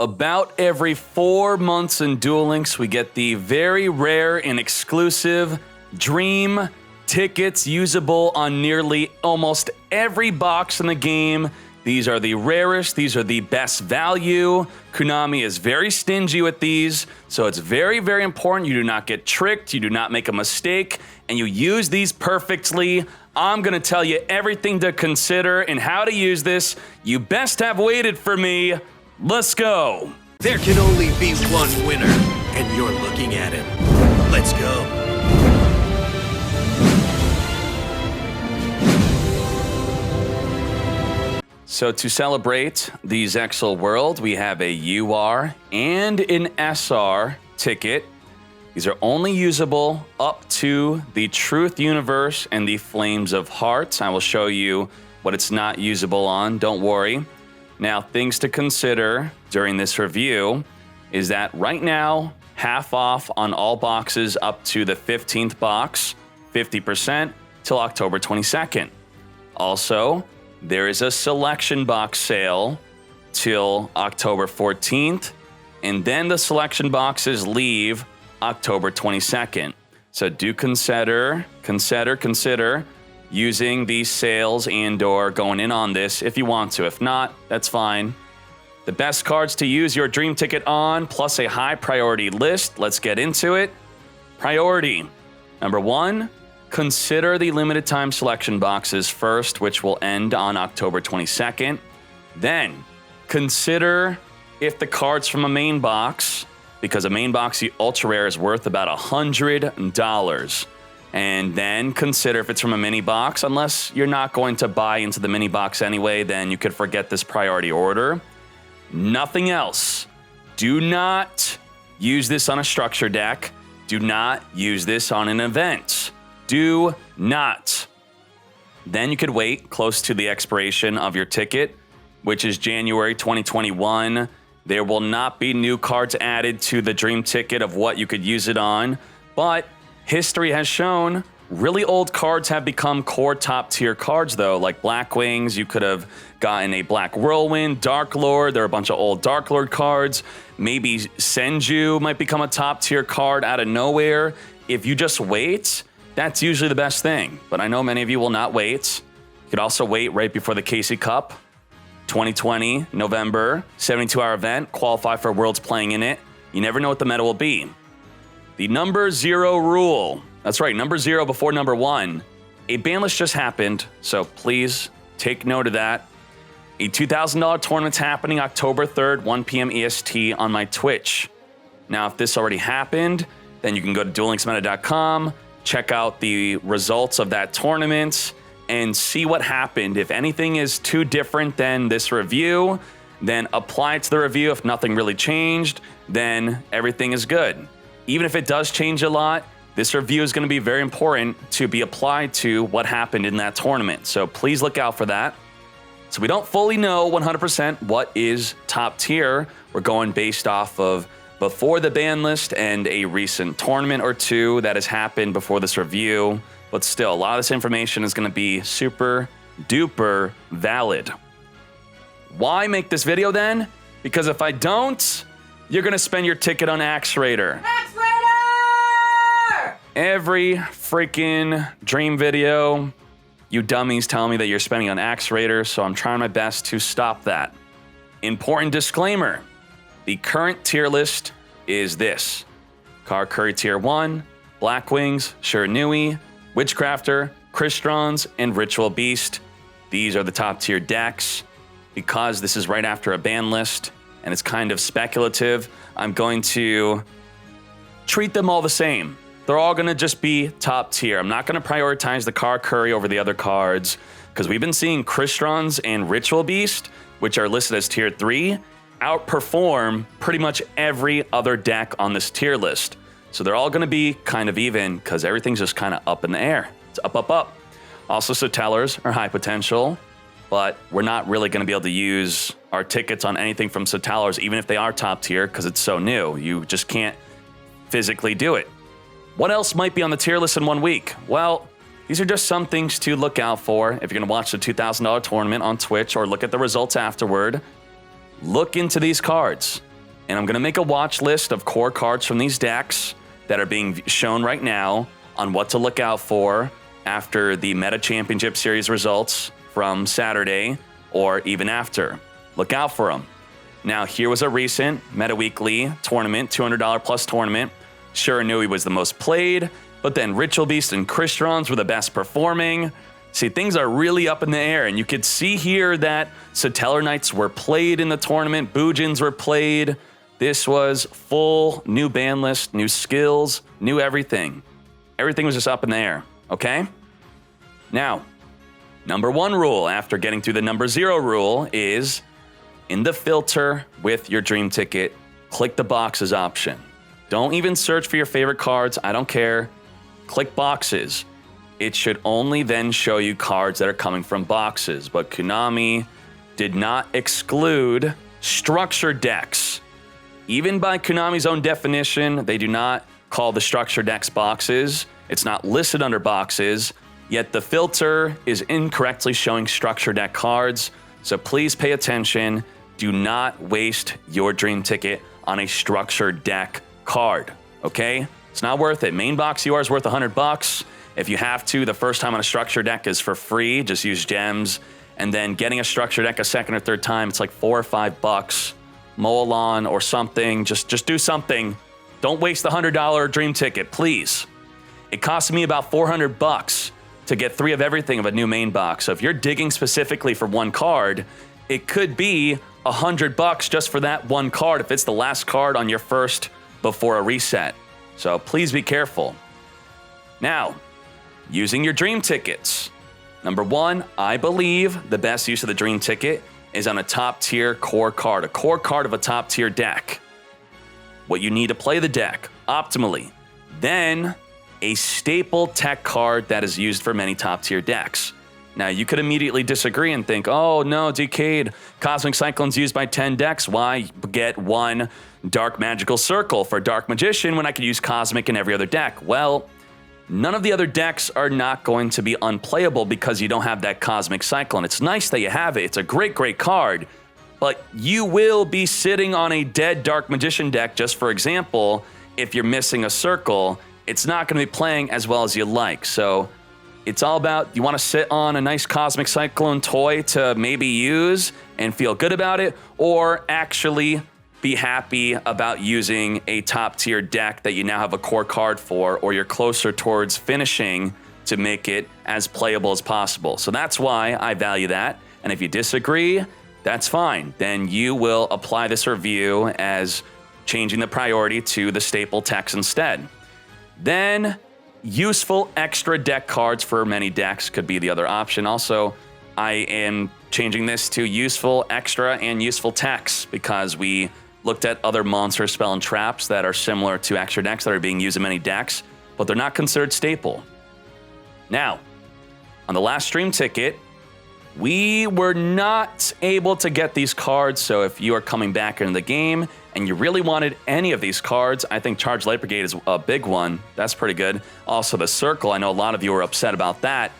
About every 4 months in Duel Links, we get the very rare and exclusive Dream tickets usable on nearly almost every box in the game. These are the rarest, these are the best value. Konami is very stingy with these, so it's very, very important you do not get tricked, you do not make a mistake, and you use these perfectly. I'm gonna tell you everything to consider and how to use this. You best have waited for me. Let's go. There can only be one winner, and you're looking at him. Let's go. So to celebrate the ZEXAL world, we have a UR and an SR ticket. These are only usable up to the Truth Universe and the Flames of Hearts. I will show you what it's not usable on, don't worry. Now, things to consider during this review is that right now, half off on all boxes up to the 15th box, 50% till October 22nd. Also, there is a selection box sale till October 14th, and then the selection boxes leave October 22nd. So do consider using these sales and/or going in on this if you want to. If not, that's fine. The best cards to use your dream ticket on, plus a high priority list. Let's get into it. Priority. Number 1, consider the limited time selection boxes first, which will end on October 22nd. Then, consider if the cards from a main box, because a main box ultra rare is worth about $100. And then consider if it's from a mini box. Unless you're not going to buy into the mini box anyway, then you could forget this priority order. Nothing else. Do not use this on a structure deck. Do not use this on an event. Do not. Then you could wait close to the expiration of your ticket, which is January 2021. There will not be new cards added to the dream ticket of what you could use it on, but history has shown really old cards have become core top tier cards though, like Black Wings. You could have gotten a Black Whirlwind, Dark Lord. There are a bunch of old Dark Lord cards. Maybe Senju might become a top tier card out of nowhere. If you just wait, that's usually the best thing. But I know many of you will not wait. You could also wait right before the Casey Cup, 2020, November, 72-hour event, qualify for Worlds playing in it. You never know what the meta will be. The number 0 rule. That's right, number 0 before number 1. A ban list just happened, so please take note of that. A $2,000 tournament's happening October 3rd, 1 p.m. EST on my Twitch. Now, if this already happened, then you can go to duellinksmeta.com, check out the results of that tournament, and see what happened. If anything is too different than this review, then apply it to the review. If nothing really changed, then everything is good. Even if it does change a lot, this review is going to be very important to be applied to what happened in that tournament. So please look out for that. So we don't fully know 100% what is top tier. We're going based off of before the ban list and a recent tournament or two that has happened before this review. But still, a lot of this information is going to be super duper valid. Why make this video then? Because if I don't, you're going to spend your ticket on Axe Raider. Axe Raider! Every freaking dream video, you dummies tell me that you're spending on Axe Raider, so I'm trying my best to stop that. Important disclaimer. The current tier list is this. Karakuri Tier 1, Black Wings, Shiranui, Witchcrafter, Crystrons, and Ritual Beast. These are the top tier decks. Because this is right after a ban list, and it's kind of speculative, I'm going to treat them all the same. They're all going to just be top tier. I'm not going to prioritize the Karakuri over the other cards, because we've been seeing Crystrons and Ritual Beast, which are listed as tier 3, outperform pretty much every other deck on this tier list. So they're all going to be kind of even, because everything's just kind of up in the air. It's up, up, up. Also, Sotellers are high potential, but we're not really going to be able to use our tickets on anything from Sotellers, even if they are top tier, because it's so new. You just can't physically do it. What else might be on the tier list in 1 week? Well, these are just some things to look out for if you're going to watch the $2,000 tournament on Twitch or look at the results afterward. Look into these cards. And I'm going to make a watch list of core cards from these decks that are being shown right now on what to look out for after the Meta Championship Series results from Saturday or even after. Look out for them. Now, here was a recent Meta Weekly tournament, $200 plus tournament. Shiranui was the most played, but then Ritual Beast and Crystrons were the best performing. See, things are really up in the air, and you could see here that Satellar Knights were played in the tournament, Boojins were played. This was full new ban list, new skills, new everything. Everything was just up in the air, okay? Now, number 1 rule after getting through the number 0 rule is in the filter with your dream ticket, click the boxes option. Don't even search for your favorite cards. I don't care. Click boxes. It should only then show you cards that are coming from boxes. But Konami did not exclude structured decks. Even by Konami's own definition, they do not call the structured decks boxes. It's not listed under boxes, yet the filter is incorrectly showing structured deck cards. So please pay attention. Do not waste your dream ticket on a structured deck card, okay? It's not worth it. Main box UR is worth $100. If you have to, the first time on a structure deck is for free. Just use gems. And then getting a structure deck a second or third time, it's like $4 or $5. Mow a lawn or something. Just do something. Don't waste the $100 dream ticket, please. It cost me about $400 to get 3 of everything of a new main box. So if you're digging specifically for one card, it could be $100 just for that one card if it's the last card on your first before a reset. So please be careful. Now, using your dream tickets. Number 1, I believe the best use of the dream ticket is on a top tier core card, a core card of a top tier deck. What you need to play the deck optimally. Then a staple tech card that is used for many top tier decks. Now, you could immediately disagree and think, oh no, Dkayed, Cosmic Cyclone's used by 10 decks. Why get one Dark Magical Circle for Dark Magician when I could use Cosmic in every other deck? Well, none of the other decks are not going to be unplayable because you don't have that Cosmic Cyclone. It's nice that you have it. It's a great, great card. But you will be sitting on a dead Dark Magician deck, just for example, if you're missing a circle, it's not going to be playing as well as you like. So it's all about, you want to sit on a nice Cosmic Cyclone toy to maybe use and feel good about it, or actually be happy about using a top tier deck that you now have a core card for, or you're closer towards finishing to make it as playable as possible. So that's why I value that. And if you disagree, that's fine. Then you will apply this review as changing the priority to the staple techs instead. Then useful extra deck cards for many decks could be the other option. Also, I am changing this to useful extra and useful techs because we looked at other monster spell and traps that are similar to extra decks that are being used in many decks, but they're not considered staple. Now, on the last stream ticket, we were not able to get these cards, so if you are coming back into the game and you really wanted any of these cards, I think Charged Light Brigade is a big one. That's pretty good. Also, the Circle, I know a lot of you are upset about that.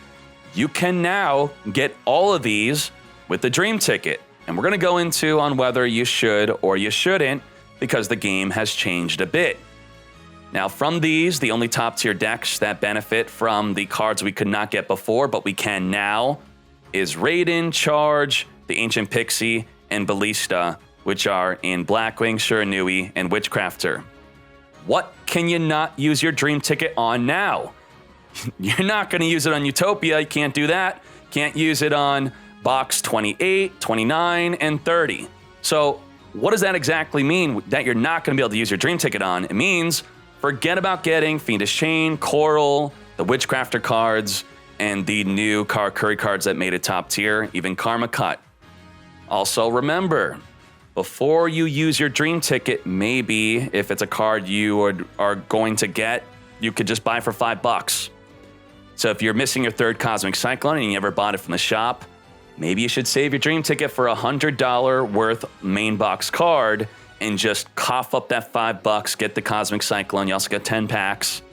You can now get all of these with the Dream Ticket. And we're going to go into on whether you should or you shouldn't because the game has changed a bit. Now, from these, the only top tier decks that benefit from the cards we could not get before, but we can now, is Raiden, Charge, the Ancient Pixie, and Ballista, which are in Blackwing, Shiranui, and Witchcrafter. What can you not use your Dream Ticket on now? You're not going to use it on Utopia. You can't do that. Can't use it on box 28, 29, and 30. So what does that exactly mean that you're not going to be able to use your Dream Ticket on? It means forget about getting Fiendish Chain, Coral, the Witchcrafter cards, and the new Karakuri cards that made it top tier, even Karma Cut. Also remember, before you use your Dream Ticket, maybe if it's a card you are going to get, you could just buy for $5. So if you're missing your third Cosmic Cyclone and you never bought it from the shop, maybe you should save your Dream Ticket for a $100 worth main box card and just cough up that $5, get the Cosmic Cyclone. You also get 10 packs.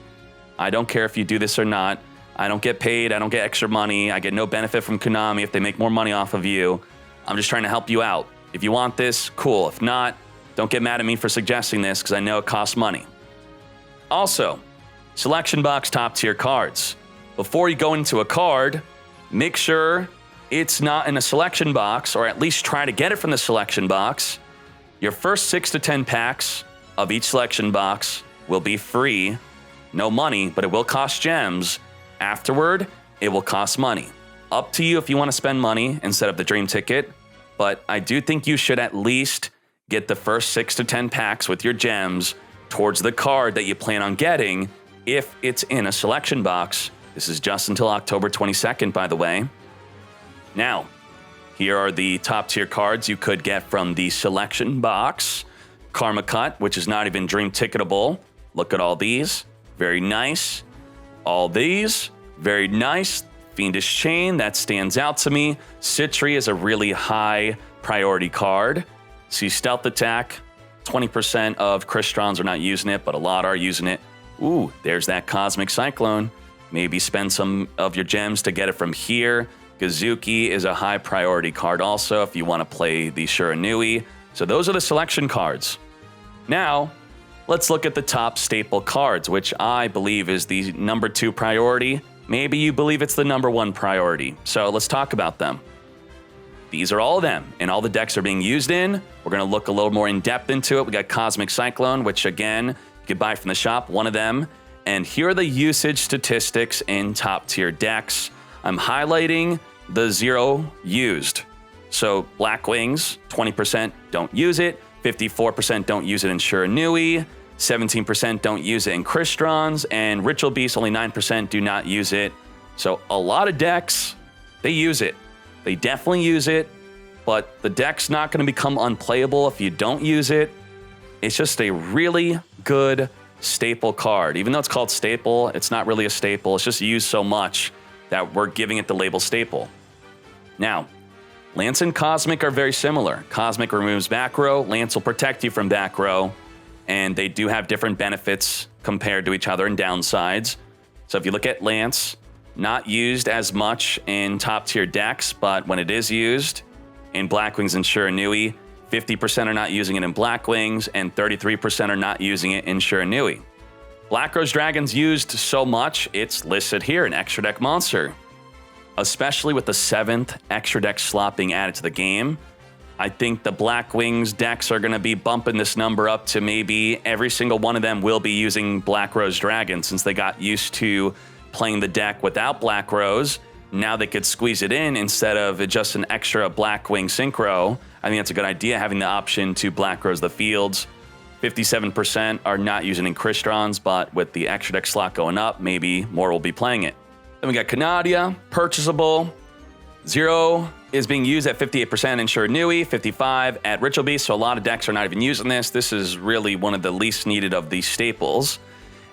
I don't care if you do this or not. I don't get paid. I don't get extra money. I get no benefit from Konami if they make more money off of you. I'm just trying to help you out. If you want this, cool. If not, Don't get mad at me for suggesting this because I know it costs money. Also, selection box top tier cards. Before you go into a card, make sure it's not in a selection box, or at least try to get it from the selection box. Your first 6 to 10 packs of each selection box will be free. No money, but it will cost gems. Afterward, it will cost money. Up to you if you want to spend money instead of the dream ticket, but I do think you should at least get the first 6 to 10 packs with your gems towards the card that you plan on getting if it's in a selection box. This is just until October 22nd, by the way. Now, here are the top tier cards you could get from the selection box. Karma Cut, which is not even dream ticketable. Look at all these. Very nice. All these. Very nice. Fiendish Chain, that stands out to me. Citri is a really high priority card. See Stealth Attack. 20% of Crystrons are not using it, but a lot are using it. Ooh, there's that Cosmic Cyclone. Maybe spend some of your gems to get it from here. Gazuki is a high priority card also if you want to play the Shiranui. So those are the selection cards. Now, let's look at the top staple cards, which I believe is the number 2 priority. Maybe you believe it's the number 1 priority. So let's talk about them. These are all of them, and all the decks are being used in. We're going to look a little more in depth into it. We got Cosmic Cyclone, which again, you can buy from the shop, one of them. And here are the usage statistics in top tier decks. I'm highlighting the 0 used. So Black Wings, 20% don't use it. 54% don't use it in Shiranui. 17% don't use it in Crystrons. And Ritual Beast, only 9% do not use it. So a lot of decks, they use it. They definitely use it, but the deck's not going to become unplayable if you don't use it. It's just a really good staple card. Even though it's called staple, it's not really a staple. It's just used so much that we're giving it the label staple. Now, Lance and Cosmic are very similar. Cosmic removes back row. Lance will protect you from back row. And they do have different benefits compared to each other and downsides. So if you look at Lance, not used as much in top tier decks, but when it is used in Blackwings and Shiranui, 50% are not using it in Blackwings and 33% are not using it in Shiranui. Black Rose Dragon's used so much, it's listed here, an extra deck monster. Especially with the 7th extra deck slot being added to the game, I think the Blackwings decks are going to be bumping this number up to maybe every single one of them will be using Black Rose Dragon since they got used to playing the deck without Black Rose. Now they could squeeze it in instead of just an extra Blackwing Synchro. I think that's a good idea, having the option to Black Rose the fields. 57% are not using in Crystrons, but with the extra deck slot going up, maybe more will be playing it. Then we got Canadia, purchasable. 0 is being used at 58% in Shiranui, 55% at Ritual Beast, so a lot of decks are not even using this. This is really one of the least needed of these staples.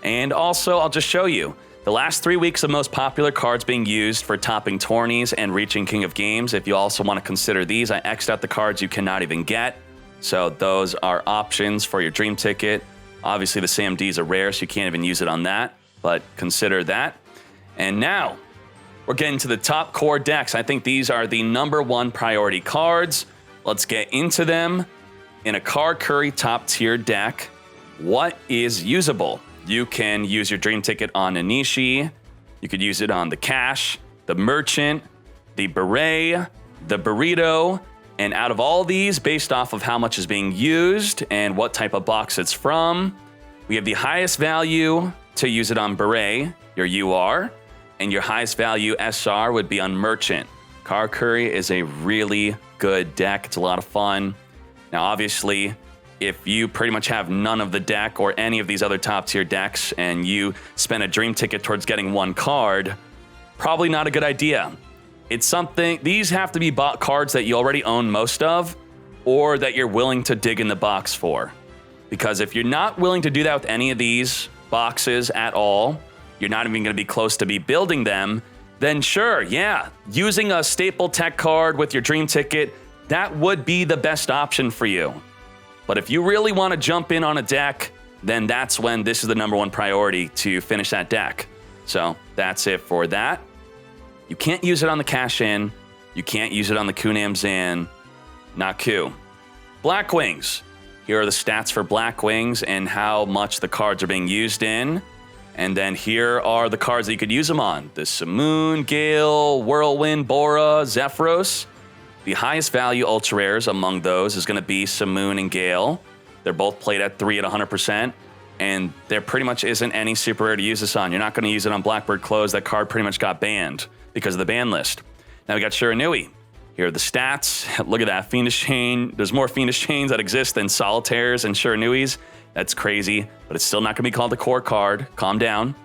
And also, I'll just show you. The last 3 weeks of most popular cards being used for topping tourneys and reaching King of Games. If you also want to consider these, I X'd out the cards you cannot even get. So those are options for your dream ticket. Obviously the SAMDs are rare, so you can't even use it on that, but consider that. And now we're getting to the top core decks. I think these are the number 1 priority cards. Let's get into them. In a Card Curry top tier deck, what is usable? You can use your dream ticket on Anishi. You could use it on the Cash, the Merchant, the Beret, the Burrito. And out of all these, based off of how much is being used and what type of box it's from, we have the highest value to use it on Beret, your UR, and your highest value SR would be on Merchant. Card Curry is a really good deck. It's a lot of fun. Now, obviously, if you pretty much have none of the deck or any of these other top tier decks and you spend a dream ticket towards getting 1 card, probably not a good idea. It's something, these have to be cards that you already own most of or that you're willing to dig in the box for. Because if you're not willing to do that with any of these boxes at all, you're not even going to be close to be building them, then sure, yeah, using a staple tech card with your dream ticket, that would be the best option for you. But if you really want to jump in on a deck, then that's when this is the number 1 priority to finish that deck. So that's it for that. You can't use it on the Cash-In. You can't use it on the Kunam Zan. Not Ku. Blackwings. Here are the stats for Black Wings and how much the cards are being used in. And then here are the cards that you could use them on. The Simoon, Gale, Whirlwind, Bora, Zephyros. The highest value ultra rares among those is going to be Simoon and Gale. They're both played at 3 at 100%. And there pretty much isn't any super rare to use this on. You're not going to use it on Blackbird Close. That card pretty much got banned because of the ban list. Now we got Shiranui. Here are the stats. Look at that, Fiendish Chain. There's more Fiendish Chains that exist than Solitaires and Shiranuis. That's crazy, but it's still not gonna be called the core card. Calm down.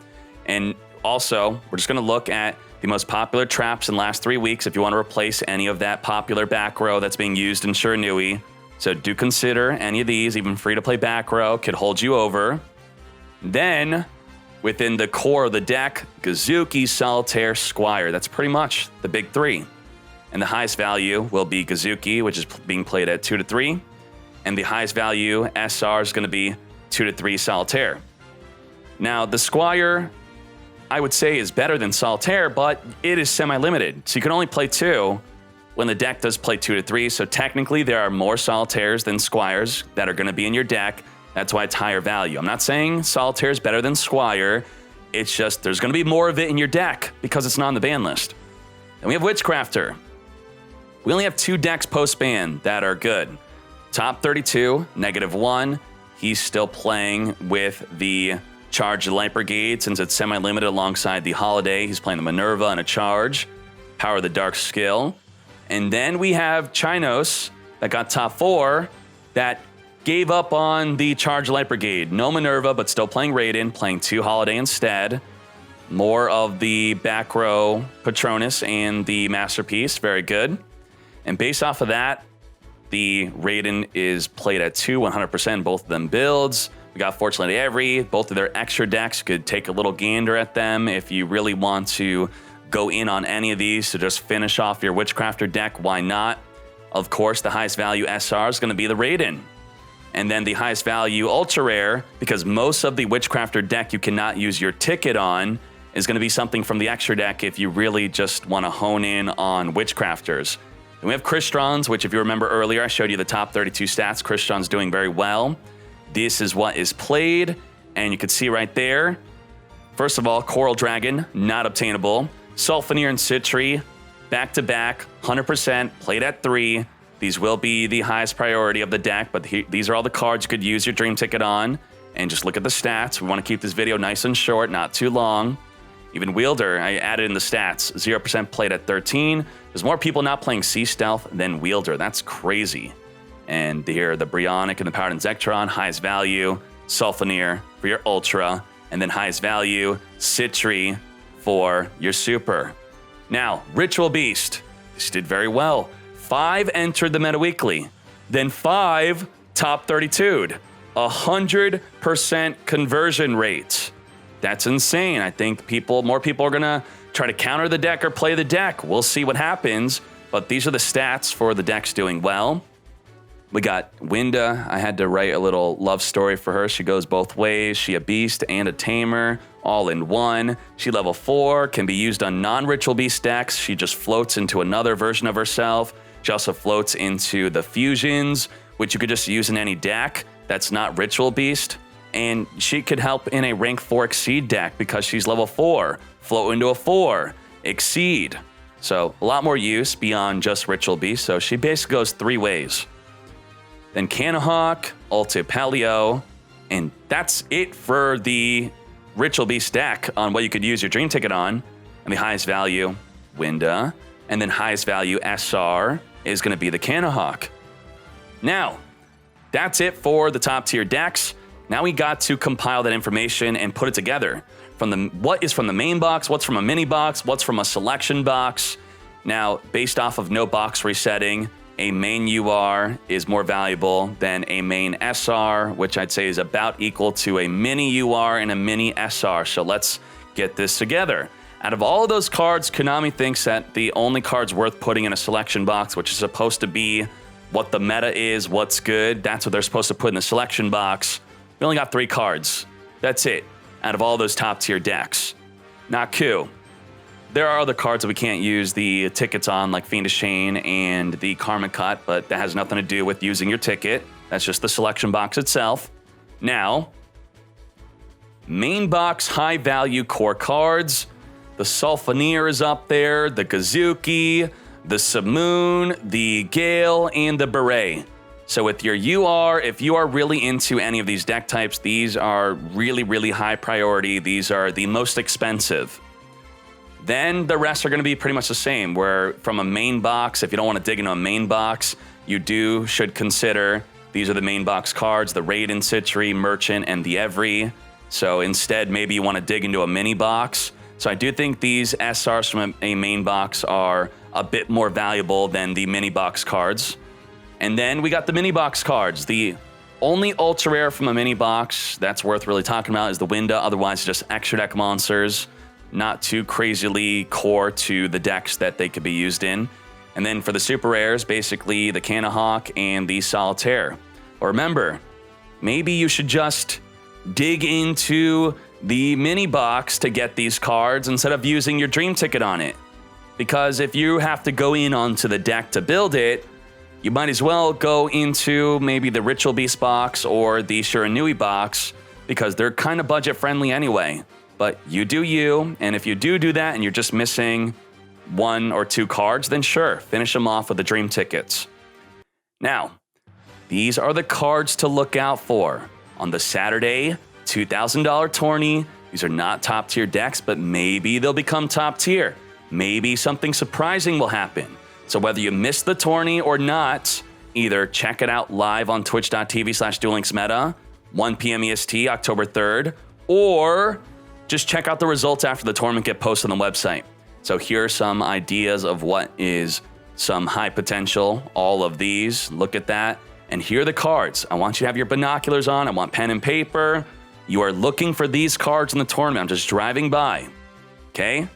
And also, we're just gonna look at the most popular traps in the last 3 weeks if you wanna replace any of that popular back row that's being used in Shiranui. So do consider any of these, even free-to-play back row, could hold you over. Then, within the core of the deck, Gazuki, Solitaire, Squire. That's pretty much the big three. And the highest value will be Gazuki, which is being played at 2 to 3. And the highest value SR is going to be 2 to 3 Solitaire. Now, the Squire, I would say, is better than Solitaire, but it is semi-limited. So you can only play 2 when the deck does play 2 to 3. So technically, there are more Solitaires than Squires that are going to be in your deck. That's why it's higher value. I'm not saying Solitaire is better than Squire. It's just there's going to be more of it in your deck because it's not on the ban list. Then we have Witchcrafter. We only have 2 decks post-ban that are good. Top 32, -1. He's still playing with the Charge Light Brigade since it's semi-limited alongside the Holiday. He's playing the Minerva and a Charge. Power of the Dark skill. And then we have Chinos that got top 4 that gave up on the Charge Light Brigade. No Minerva, but still playing Raiden, playing 2 Holiday instead. More of the back row Patronus and the Masterpiece. Very good. And based off of that, the Raiden is played at 2, 100%, both of them builds. We got Fortunately Every. Both of their extra decks could take a little gander at them if you really want to go in on any of these to just finish off your Witchcrafter deck. Why not? Of course, the highest value SR is going to be the Raiden. And then the highest value Ultra Rare, because most of the Witchcrafter deck you cannot use your ticket on, is going to be something from the extra deck if you really just want to hone in on Witchcrafters. Then we have Crystrons, which if you remember earlier, I showed you the top 32 stats. Crystron's doing very well. This is what is played, and you can see right there. First of all, Coral Dragon, not obtainable. Sulfonier and Citri, back-to-back, 100%, played at 3. These will be the highest priority of the deck, but these are all the cards you could use your Dream Ticket on. And just look at the stats. We want to keep this video nice and short, not too long. Even Wielder, I added in the stats, 0% played at 13. There's more people not playing Sea Stealth than Wielder. That's crazy. And here, the Brionic and the Powered Zektron, highest value, Sulfonier for your Ultra, and then highest value, Citri for your Super. Now, Ritual Beast. This did very well. 5 entered the Meta Weekly. Then 5 top 32'd. 100% conversion rate. That's insane. I think more people are gonna try to counter the deck or play the deck. We'll see what happens, but these are the stats for the decks doing well. We got Winda. I had to write a little love story for her. She goes both ways. She a beast and a tamer, all in one. She level 4, can be used on non-Ritual Beast decks. She just floats into another version of herself. She also floats into the fusions, which you could just use in any deck that's not Ritual Beast. And she could help in a rank 4 Exceed deck because she's level 4. Float into a 4. Exceed. So a lot more use beyond just Ritual Beast. So she basically goes 3 ways. Then Canahawk, Ulti Paleo, and that's it for the Ritual Beast deck on what you could use your Dream Ticket on. And the highest value, Winda. And then highest value, SR, is going to be the Canahawk. Now, that's it for the top tier decks. Now we got to compile that information and put it together. What is from the main box, what's from a mini box, what's from a selection box. Now, based off of no box resetting, a main UR is more valuable than a main SR, which I'd say is about equal to a mini UR and a mini SR. So let's get this together. Out of all of those cards, Konami thinks that the only cards worth putting in a selection box, which is supposed to be what the meta is, what's good, that's what they're supposed to put in the selection box. We only got 3 cards. That's it, out of all those top tier decks. Not cool. There are other cards that we can't use the tickets on, like Fiendish Chain and the Karma Cut, but that has nothing to do with using your ticket. That's just the selection box itself. Now, main box high value core cards. The Sulfonier is up there, the Kazuki, the Simoon, the Gale, and the Beret. So with your UR, if you are really into any of these deck types, these are really, really high priority. These are the most expensive. Then the rest are going to be pretty much the same, where from a main box, if you don't want to dig into a main box, you should consider these are the main box cards, the Raiden, Citri, Merchant, and the Every. So instead, maybe you want to dig into a mini box. So I do think these SRs from a main box are a bit more valuable than the mini box cards. And then we got the mini box cards. The only ultra rare from a mini box that's worth really talking about is the Winda. Otherwise, just extra deck monsters. Not too crazily core to the decks that they could be used in. And then for the super rares, basically the Canahawk and the Solitaire. Or remember, maybe you should just dig into the mini box to get these cards instead of using your dream ticket on it. Because if you have to go in onto the deck to build it, you might as well go into maybe the Ritual Beast box or the Shiranui box because they're kind of budget friendly anyway. But you do you, and if you do that and you're just missing 1 or 2 cards, then sure, finish them off with the dream tickets. Now, these are the cards to look out for on the Saturday $2,000 tourney. These are not top tier decks, but maybe they'll become top tier. Maybe something surprising will happen. So whether you missed the tourney or not, either check it out live on twitch.tv/duellinksmeta, 1 p.m. EST, October 3rd, or just check out the results after the tournament get posted on the website. So here are some ideas of what is some high potential. All of these, look at that. And here are the cards. I want you to have your binoculars on. I want pen and paper. You are looking for these cards in the tournament. I'm just driving by, okay?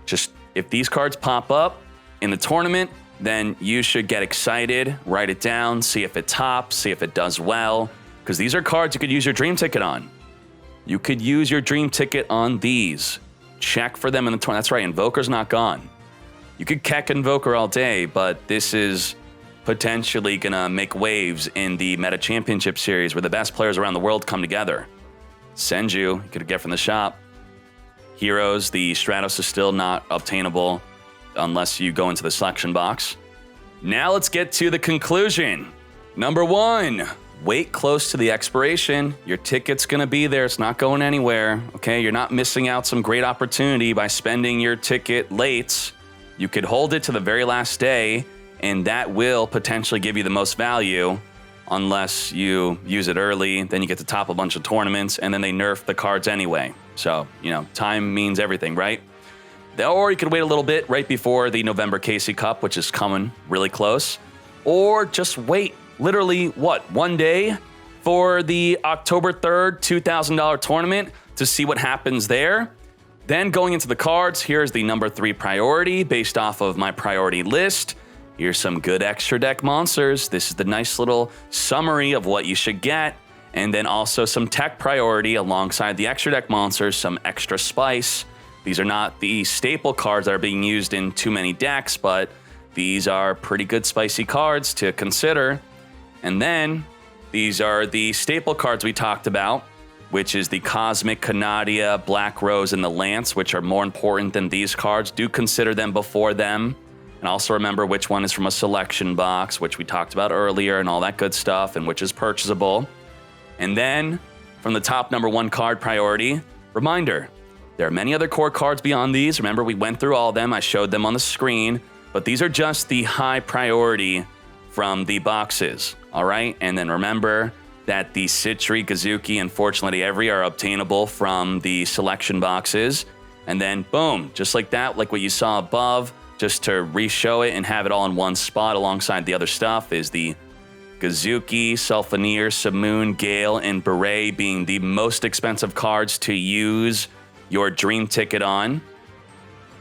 Just if these cards pop up in the tournament, then you should get excited, write it down, see if it tops, see if it does well, because these are cards you could use your dream ticket on. You could use your dream ticket on these. Check for them in the tournament. That's right, Invoker's not gone. You could keck Invoker all day, but this is potentially gonna make waves in the Meta Championship Series where the best players around the world come together. Senju, you could get from the shop. Heroes, the Stratos is still not obtainable unless you go into the selection box. Now let's get to the conclusion. Number 1, wait close to the expiration. Your ticket's gonna be there, it's not going anywhere, okay? You're not missing out some great opportunity by spending your ticket late. You could hold it to the very last day, and that will potentially give you the most value unless you use it early, then you get to top a bunch of tournaments, and then they nerf the cards anyway. So, time means everything, right? Or you could wait a little bit right before the November Casey Cup, which is coming really close. Or just wait literally, 1 day for the October 3rd $2,000 tournament to see what happens there. Then going into the cards, here's the number 3 priority based off of my priority list. Here's some good extra deck monsters. This is the nice little summary of what you should get. And then also some tech priority alongside the extra deck monsters, some extra spice. These are not the staple cards that are being used in too many decks, but these are pretty good spicy cards to consider. And then these are the staple cards we talked about, which is the Cosmic, Canadia, Black Rose, and the Lance, which are more important than these cards. Do consider them before them. And also remember which one is from a selection box, which we talked about earlier, and all that good stuff, and which is purchasable. And then from the top number 1 card priority, reminder, there are many other core cards beyond these. Remember, we went through all of them. I showed them on the screen, but these are just the high priority from the boxes, all right? And then remember that the Citri, Kazuki, and Fortunately Every are obtainable from the selection boxes. And then boom, just like that, like what you saw above, just to re-show it and have it all in one spot alongside the other stuff is the Kazuki, Sulfonier, Simoon, Gale, and Beret being the most expensive cards to use your dream ticket on.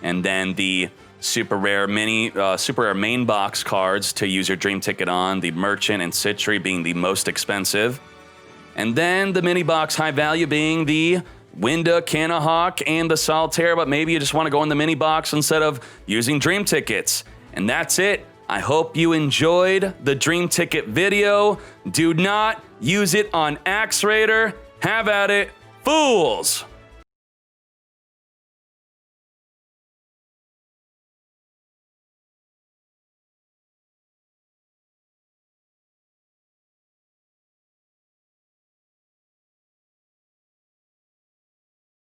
And then the super rare main box cards to use your dream ticket on, the Merchant and Citri being the most expensive. And then the mini box high value being the Winda, Canahawk, and the Solitaire, but maybe you just want to go in the mini box instead of using dream tickets. And that's it I hope you enjoyed the Dream Ticket video. Do not use it on Axe Raider. Have at it, fools!